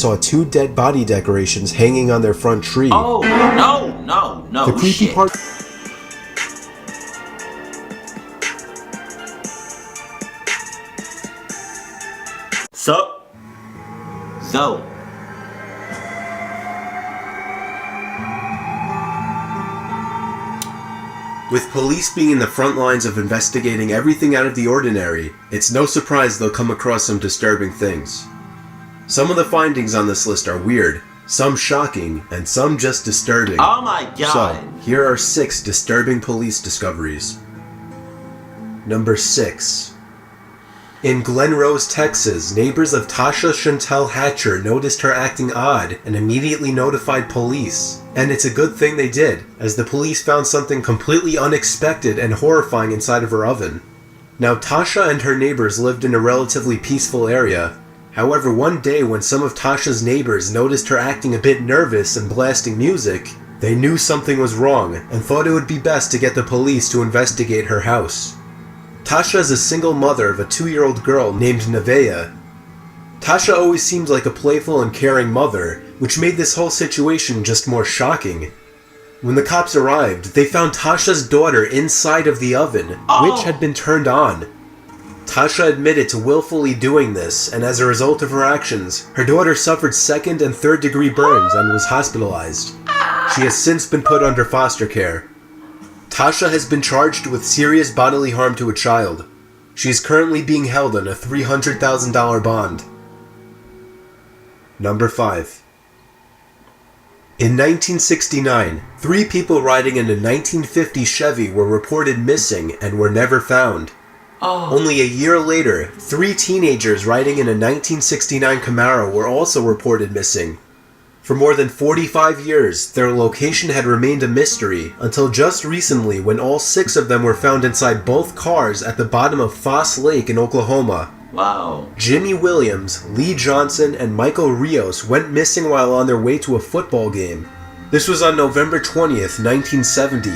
saw two dead body decorations hanging on their front tree. Oh, no, The creepy shit. part... So. With police being in the front lines of investigating everything out of the ordinary, it's no surprise they'll come across some disturbing things. Some of the findings on this list are weird, some shocking, and some just disturbing. Oh my god. So, here are 6 disturbing police discoveries. Number 6. In Glen Rose, Texas, neighbors of Tasha Chantel Hatcher noticed her acting odd and immediately notified police. And it's a good thing they did, as the police found something completely unexpected and horrifying inside of her oven. Now, Tasha and her neighbors lived in a relatively peaceful area. However, one day when some of Tasha's neighbors noticed her acting a bit nervous and blasting music, they knew something was wrong and thought it would be best to get the police to investigate her house. Tasha is a single mother of a 2-year-old girl named Nevaeh. Tasha always seemed like a playful and caring mother, which made this whole situation just more shocking. When the cops arrived, they found Tasha's daughter inside of the oven, which had been turned on. Tasha admitted to willfully doing this, and as a result of her actions, her daughter suffered 2nd and 3rd degree burns and was hospitalized. She has since been put under foster care. Tasha has been charged with serious bodily harm to a child. She is currently being held on a $300,000 bond. Number 5. In 1969, 3 people riding in a 1950 Chevy were reported missing and were never found. Only a year later, 3 teenagers riding in a 1969 Camaro were also reported missing. For more than 45 years, their location had remained a mystery until just recently when all 6 of them were found inside both cars at the bottom of Foss Lake in Oklahoma. Wow. Jimmy Williams, Lee Johnson, and Michael Rios went missing while on their way to a football game. This was on November 20th, 1970.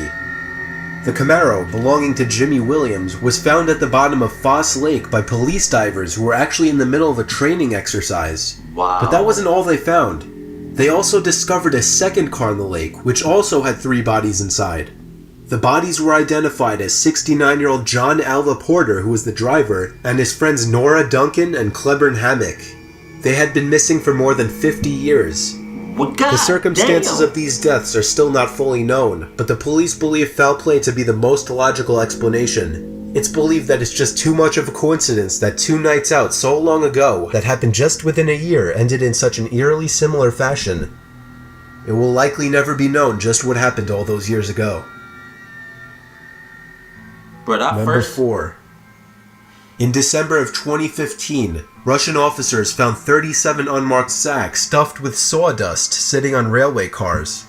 The Camaro, belonging to Jimmy Williams, was found at the bottom of Foss Lake by police divers who were actually in the middle of a training exercise. Wow. But that wasn't all they found. They also discovered a second car in the lake, which also had 3 bodies inside. The bodies were identified as 69-year-old John Alva Porter, who was the driver, and his friends Nora Duncan and Clebern Hammock. They had been missing for more than 50 years. The circumstances of these deaths are still not fully known, but the police believe foul play to be the most logical explanation. It's believed that it's just too much of a coincidence that 2 nights out so long ago that happened just within a year ended in such an eerily similar fashion. It will likely never be known just what happened all those years ago. Number 4. In December of 2015, Russian officers found 37 unmarked sacks stuffed with sawdust sitting on railway cars.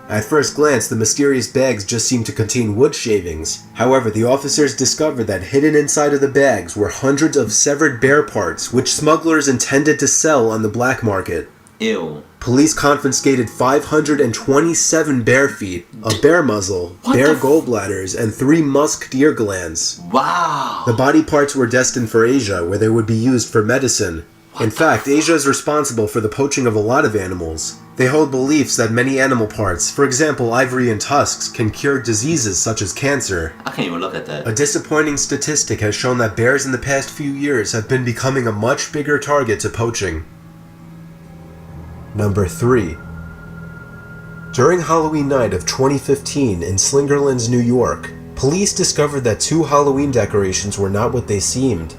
At first glance, the mysterious bags just seemed to contain wood shavings. However, the officers discovered that hidden inside of the bags were hundreds of severed bear parts, which smugglers intended to sell on the black market. Ew. Police confiscated 527 bear feet, a bear muzzle, bear gallbladders, and 3 musk deer glands. Wow. The body parts were destined for Asia, where they would be used for medicine. In fact, Asia is responsible for the poaching of a lot of animals. They hold beliefs that many animal parts, for example ivory and tusks, can cure diseases such as cancer. I can't even look at that. A disappointing statistic has shown that bears in the past few years have been becoming a much bigger target to poaching. Number 3. During Halloween night of 2015 in Slingerlands, New York, police discovered that 2 Halloween decorations were not what they seemed.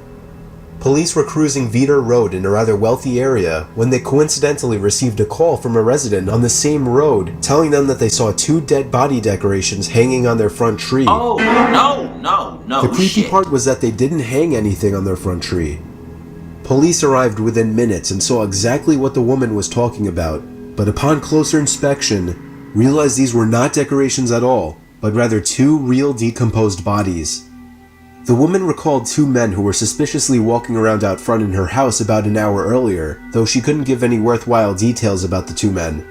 Police were cruising Veeder Road in a rather wealthy area when they coincidentally received a call from a resident on the same road telling them that they saw 2 dead body decorations hanging on their front tree. Oh, no, The creepy shit. part was that they didn't hang anything on their front tree. Police arrived within minutes and saw exactly what the woman was talking about, but upon closer inspection, realized these were not decorations at all, but rather 2 real decomposed bodies. The woman recalled 2 men who were suspiciously walking around out front in her house about an hour earlier, though she couldn't give any worthwhile details about the 2 men.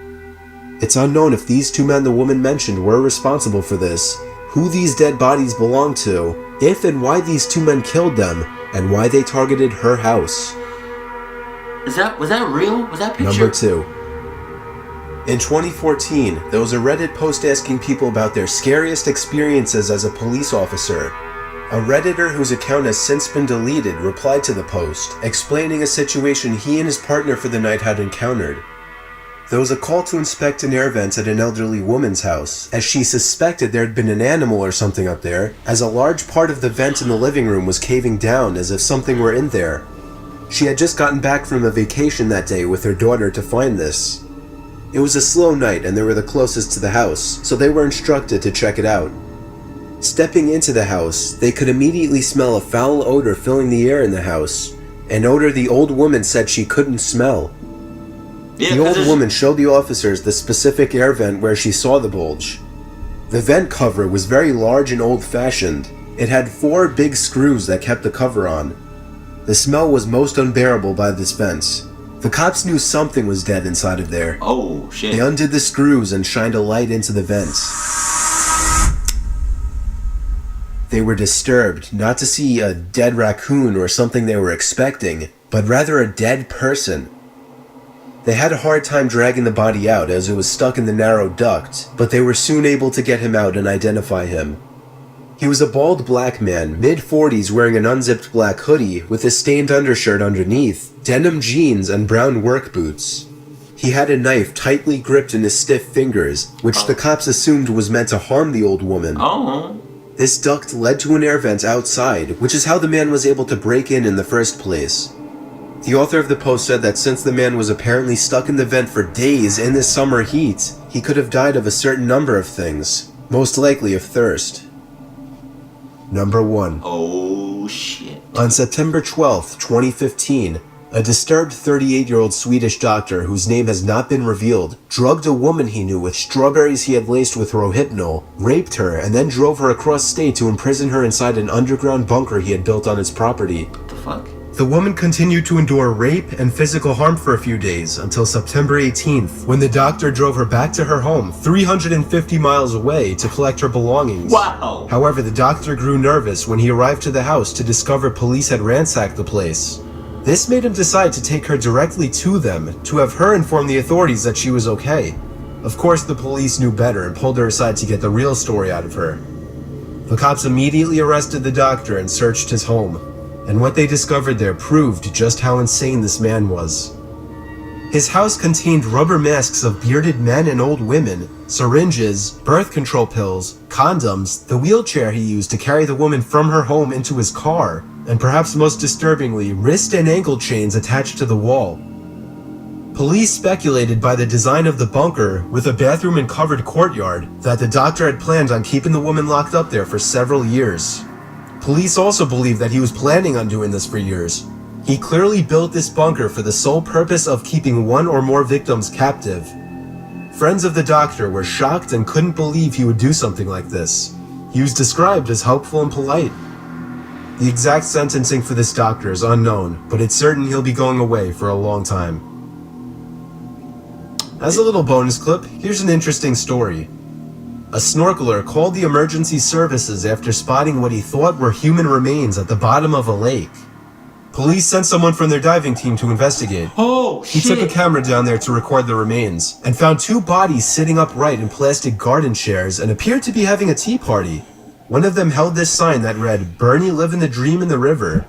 It's unknown if these 2 men the woman mentioned were responsible for this, who these dead bodies belonged to, if and why these 2 men killed them, and why they targeted her house. Was that real? Was that picture? Number 2. In 2014, there was a Reddit post asking people about their scariest experiences as a police officer. A Redditor whose account has since been deleted replied to the post, explaining a situation he and his partner for the night had encountered. There was a call to inspect an air vent at an elderly woman's house, as she suspected there had been an animal or something up there, as a large part of the vent in the living room was caving down as if something were in there. She had just gotten back from a vacation that day with her daughter to find this. It was a slow night and they were the closest to the house, so they were instructed to check it out. Stepping into the house, they could immediately smell a foul odor filling the air in the house, an odor the old woman said she couldn't smell. Yeah, the old woman showed the officers the specific air vent where she saw the bulge. The vent cover was very large and old-fashioned. It had 4 big screws that kept the cover on. The smell was most unbearable by this vent. The cops knew something was dead inside of there. Oh, shit. They undid the screws and shined a light into the vents. They were disturbed not to see a dead raccoon or something they were expecting, but rather a dead person. They had a hard time dragging the body out as it was stuck in the narrow duct, but they were soon able to get him out and identify him. He was a bald black man, mid-40s, wearing an unzipped black hoodie with a stained undershirt underneath, denim jeans, and brown work boots. He had a knife tightly gripped in his stiff fingers, which the cops assumed was meant to harm the old woman. Oh. This duct led to an air vent outside, which is how the man was able to break in the first place. The author of the post said that since the man was apparently stuck in the vent for days in the summer heat, he could have died of a certain number of things, most likely of thirst. Number 1. Oh, shit. On September 12th, 2015, a disturbed 38-year-old Swedish doctor, whose name has not been revealed, drugged a woman he knew with strawberries he had laced with Rohypnol, raped her, and then drove her across state to imprison her inside an underground bunker he had built on his property. What the fuck? The woman continued to endure rape and physical harm for a few days until September 18th, when the doctor drove her back to her home 350 miles away to collect her belongings. Wow! However, the doctor grew nervous when he arrived to the house to discover police had ransacked the place. This made him decide to take her directly to them, to have her inform the authorities that she was okay. Of course, the police knew better and pulled her aside to get the real story out of her. The cops immediately arrested the doctor and searched his home, and what they discovered there proved just how insane this man was. His house contained rubber masks of bearded men and old women, syringes, birth control pills, condoms, the wheelchair he used to carry the woman from her home into his car, and perhaps most disturbingly, wrist and ankle chains attached to the wall. Police speculated by the design of the bunker, with a bathroom and covered courtyard, that the doctor had planned on keeping the woman locked up there for several years. Police also believe that he was planning on doing this for years. He clearly built this bunker for the sole purpose of keeping one or more victims captive. Friends of the doctor were shocked and couldn't believe he would do something like this. He was described as helpful and polite. The exact sentencing for this doctor is unknown, but it's certain he'll be going away for a long time. As a little bonus clip, here's an interesting story. A snorkeler called the emergency services after spotting what he thought were human remains at the bottom of a lake. Police sent someone from their diving team to investigate. Oh, He shit. took a camera down there to record the remains, and found 2 bodies sitting upright in plastic garden chairs and appeared to be having a tea party. One of them held this sign that read, "Bernie living the dream in the river."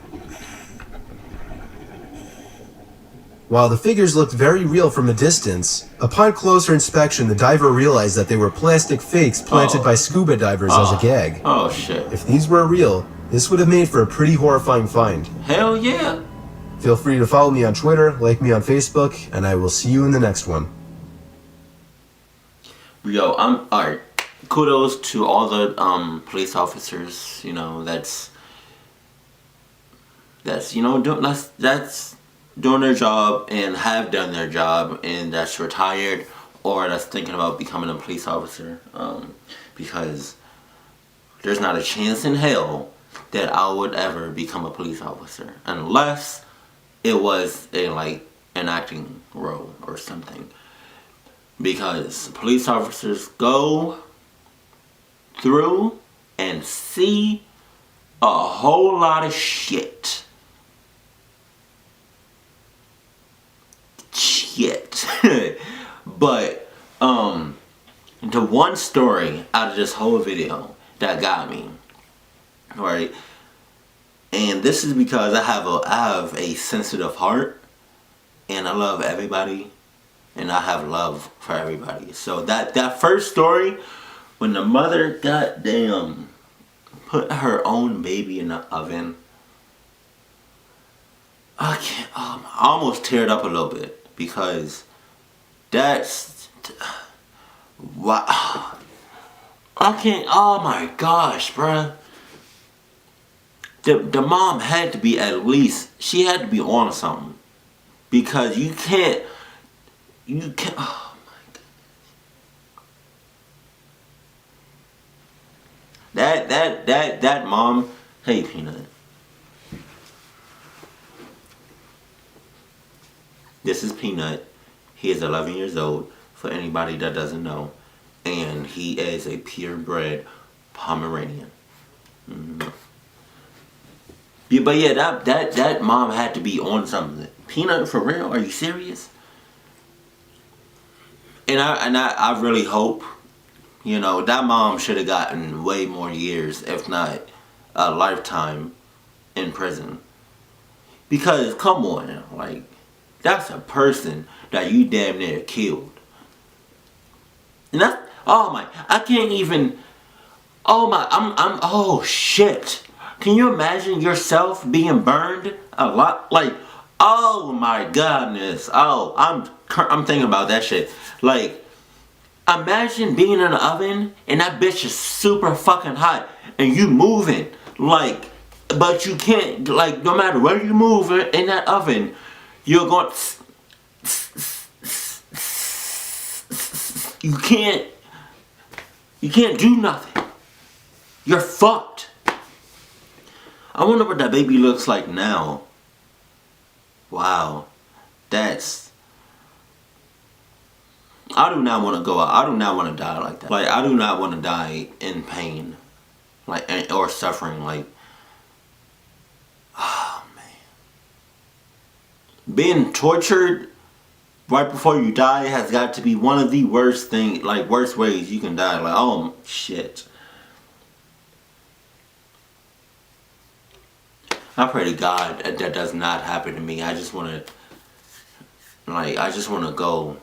While the figures looked very real from a distance, upon closer inspection the diver realized that they were plastic fakes planted by scuba divers as a gag. Oh, shit. If these were real, this would have made for a pretty horrifying find. Hell yeah. Feel free to follow me on Twitter, like me on Facebook, and I will see you in the next one. Yo, alright. Kudos to all the police officers, that's that's doing their job and have done their job, and that's retired or that's thinking about becoming a police officer, because there's not a chance in hell that I would ever become a police officer unless it was an acting role or something, because police officers go through and see a whole lot of shit. But the one story out of this whole video that got me, right? And this is because I have a sensitive heart, and I love everybody, and I have love for everybody. So that first story, when the mother goddamn put her own baby in the oven, I can't. I almost teared up a little bit because that's wow. I can't. Oh my gosh, bruh. The mom had to be at least. She had to be on something because you can't. Oh my god. That mom. Hey, Peanut. This is Peanut. He is 11 years old, for anybody that doesn't know. And he is a purebred Pomeranian. Mm-hmm. Yeah, but yeah, that mom had to be on something. Peanut, for real? Are you serious? And I really hope, that mom should have gotten way more years, if not a lifetime in prison. Because, come on, like, that's a person that you damn near killed. And that's, oh my, I can't even, oh my, oh shit. Can you imagine yourself being burned a lot? Like, oh my goodness. Oh, I'm thinking about that shit. Like, imagine being in an oven and that bitch is super fucking hot and you moving. Like, but you can't, like, no matter where you move in that oven, you're going, you can't do nothing. You're fucked. I wonder what that baby looks like now. Wow. I do not want to go out. I do not want to die like that. Like, I do not want to die in pain. Like, or suffering. Like, oh man. Being tortured right before you die has got to be one of the worst ways you can die. Like, oh shit. I pray to God that does not happen to me. I just want to go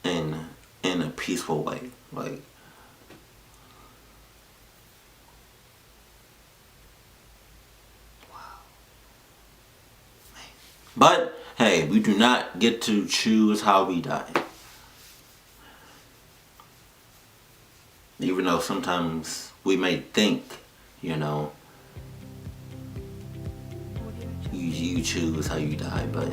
in a peaceful way. Like, wow. Man. But hey, we do not get to choose how we die. Even though sometimes we may think, you choose how you die, but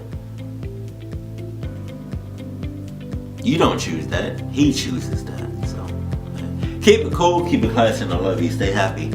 you don't choose that. He chooses that. So keep it cool, keep it classy, and I love you. Stay happy.